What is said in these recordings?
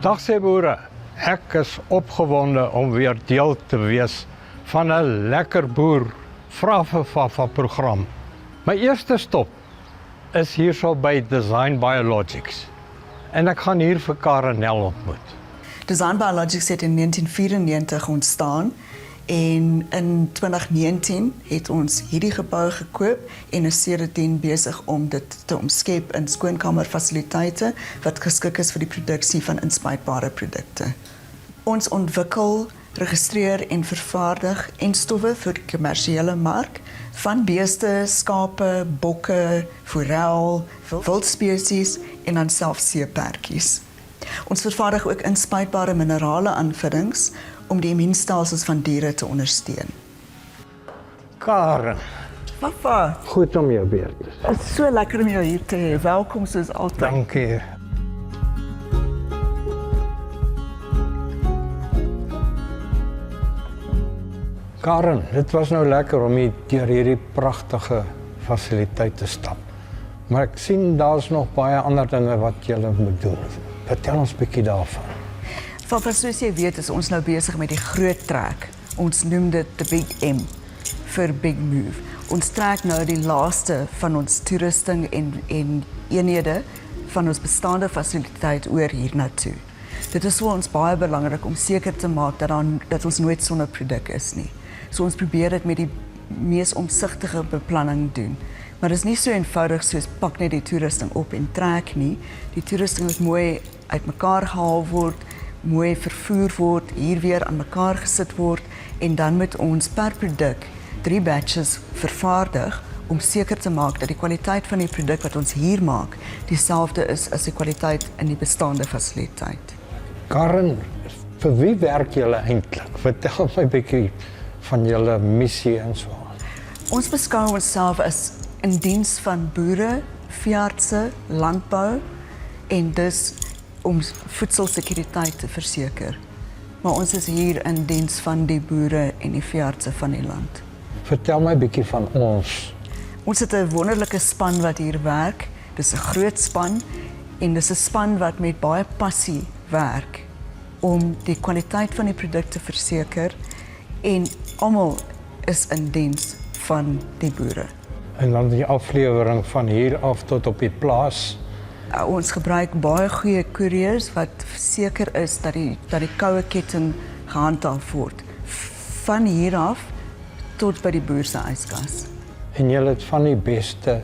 Dag sê boere, ek is opgewonde om weer deel te wees van 'n lekker boer vra vir Fafa program. My eerste stop is hierso by Design Biologics en ek gaan hier vir Karenel ontmoet. Design Biologics het in 1994 ontstaan en in 2019 het ons hierdie gebou gekoop en is sedertdien besig om dit te omskep in skoonkamerfasiliteite wat geskik is vir die produksie van inspuitbare produkte. Ons ontwikkel, registreer en vervaardig enstowwe vir die kommersiële mark van beeste, skape, bokke, forel, wildspesies en dan selfs seepertjies. Ons vervaardig ook inspuitbare minerale aanvullings om die immuunstelsels van diere te ondersteun. Karen, Papa, goed om jou weer te sien. het is so lekker om jou hier te hê. Welkom soos altyd. Dankie. Karen, dit was nou lekker om hier deur hierdie pragtige fasiliteit te stap. Maar ek sien daar's nog baie ander dinge wat julle moet doen. Vertel ons 'n bietjie daarvan. Papa, soos jy weet is ons nou besig met die groot trek. Ons noem dit the Big M vir Big Move. Ons trek nou die laaste van ons toerusting en eenhede van ons bestaande fasiliteit oor hiernatoe. Dit is vir ons baie belangrik om seker te maak dat ons nooit sonder produk is nie. So ons probeer dit met die mees omsigtige beplanning doen. Maar dit is nie so eenvoudig soos pak net die toerusting op en trek nie. Die toerusting moet mooi uitmekaar gehaal word, mooi vervoer word, hier weer aan mekaar gesit word en dan moet ons per produk 3 batches vervaardig om seker te maak dat die kwaliteit van die produk wat ons hier maak dieselfde is as die kwaliteit in die bestaande fasiliteit. Karen, vir wie werk julle eintlik? Vertel my 'n bietjie van julle missie en so. Ons beskou onsself as in diens van boere, veeartse, landbou en dus om voedselsekuriteit te verseker. Maar ons is hier in diens van die boere en die veeartse van die land. Vertel my 'n bietjie van ons. Ons het 'n wonderlike span wat hier werk. Dis 'n groot span en dis 'n span wat met baie passie werk om die kwaliteit van die produk te verseker en almal is in diens van die boere. En dan die aflewering van hier af tot op die plaas. Ons gebruik baie goeie koeriers wat seker is dat die koue ketting gehandhaaf word van hier af tot by die boer se yskas. En julle het van die beste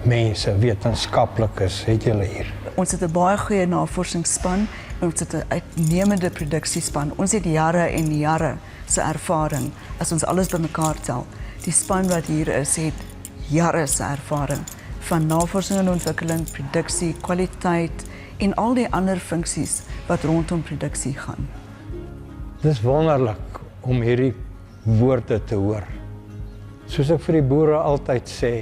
mense, wetenskaplikes, het julle hier. Ons het 'n baie goeie navorsingsspan en ons het 'n uitnemende produksiespan. Ons het jare en jare se ervaring as ons alles bymekaar tel. Die span wat hier is het jare se ervaring van navorsing en ontwikkeling, produksie, kwaliteit en al die ander funksies wat rondom produksie gaan. Dis wonderlik om hierdie woorde te hoor. Soos ek vir die boere altyd sê,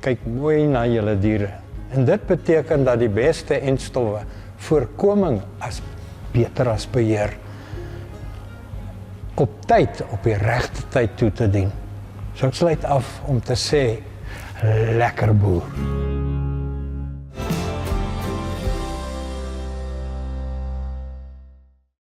kyk mooi na julle diere. En dit beteken dat die beste enstowwe voorkoming as beter as beheer op tyd, op die regte tyd toe te dien. So ek sluit af om te sê, lekker boer.